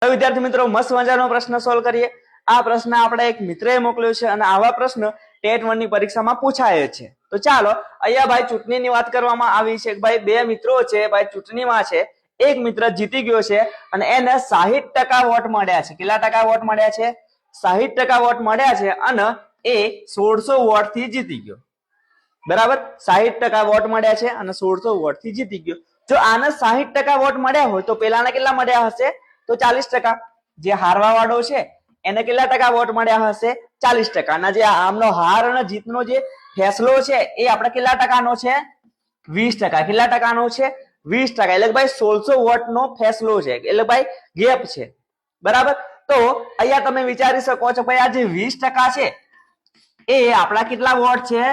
તો વિદ્યાર્થી મિત્રો મસ્ત મજાનો પ્રશ્ન સોલ્વ કરીએ। આ પ્રશ્ન આપણે એક મિત્રએ મોકલ્યો છે અને આવા પ્રશ્ન ટેટ 1 ની પરીક્ષામાં પૂછાય છે। તો ચાલો અહીંયા ભાઈ ચૂંટણીની વાત કરવામાં આવી છે। ભાઈ બે મિત્રો છે, ભાઈ ચૂંટણીમાં છે, એક મિત્ર જીતી ગયો છે અને એને 60% વોટ મળ્યા છે। કેટલા ટકા વોટ મળ્યા છે? 60% વોટ મળ્યા છે અને એ 1600 વોટ થી જીતી ગયો। બરાબર, 60% વોટ મળ્યા છે અને 1600 વોટ થી જીતી ગયો। જો આને 60% વોટ મળ્યા હોય તો પેલાને કેટલા મળ્યા હશે? તો 40%। જે હારવા વાળો છે એને કેટલા ટકા વોટ મળ્યા હશે? 40%। અને જે આમનો હાર અને જીતનો જે ફેસલો છે એ આપણે કેટલા ટકાનો છે? 20%। કેટલા ટકાનો છે? 20%। એટલે ભાઈ 1600 વોટ નો ફેસલો છે, એટલે ભાઈ ગેપ છે। બરાબર, તો અહીંયા તમે વિચારી શકો છો ભાઈ આ જે 20% છે એ આપણા કેટલા વોટ છે?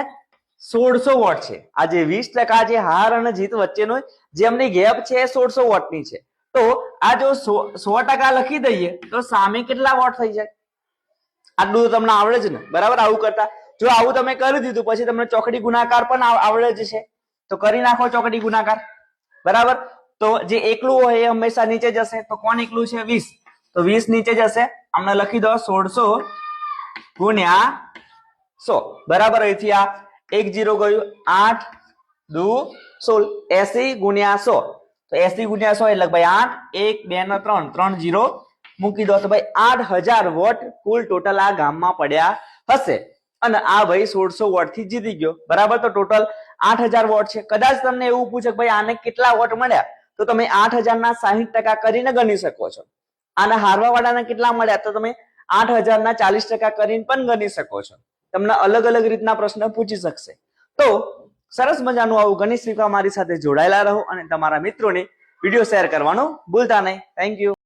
1600 વોટ છે। આ જે 20% જે હાર અને જીત વચ્ચેનો જે એમની ગેપ છે એ 1600 વોટની છે। તો આ જો 100% લખી દઈએ તો સામે કેટલા વોટ થઈ જાય? આટલું તો તમને આવડે જ ને। બરાબર, આવું કરતા જો આવું તમે કરી દીધું પછી તમને ચોકડી ગુણાકાર પણ આવડે જ છે, તો કરી નાખો ચોકડી ગુણાકાર। બરાબર, તો જે એકલું હોય એ હંમેશા નીચે જશે। તો કોણ એકલું છે? 20, તો 20 નીચે જશે। આમને લખી દો 1600 ગુણ્યા 100। બરાબર, અહીંથી આ 1 0 ગયું, 8 2 16, 80 ગુણ્યા 100, તો 80 ગુણ્યા 100 એટલે ભાઈ 8 1 2 ને 3 3 0 મૂકી દો, તો ભાઈ 8000 વોટ કુલ ટોટલ આ ગામમાં પડ્યા હશે અને આ ભાઈ 1600 વોટ થી જીતી ગયો। બરાબર, તો ટોટલ 8000 વોટ છે। કદાચ તમને એવું પૂછે કે ભાઈ આને કેટલા વોટ મળ્યા, તો તમે 8000 ના 60% કરીને ગણી શકો છો। આને હારવા વાળાને કેટલા મળ્યા, તો તમે 8000 ના 40% કરીને પણ ગણી શકો છો। તમને અલગ અલગ રીતના પ્રશ્ન પૂછી શકશે। તો સરસ મજાનું આવું ગણિત શીખવા મારી સાથે જોડાયેલા રહો અને તમારા મિત્રોને વિડીયો શેર કરવાનું ભૂલતા નહીં। Thank you.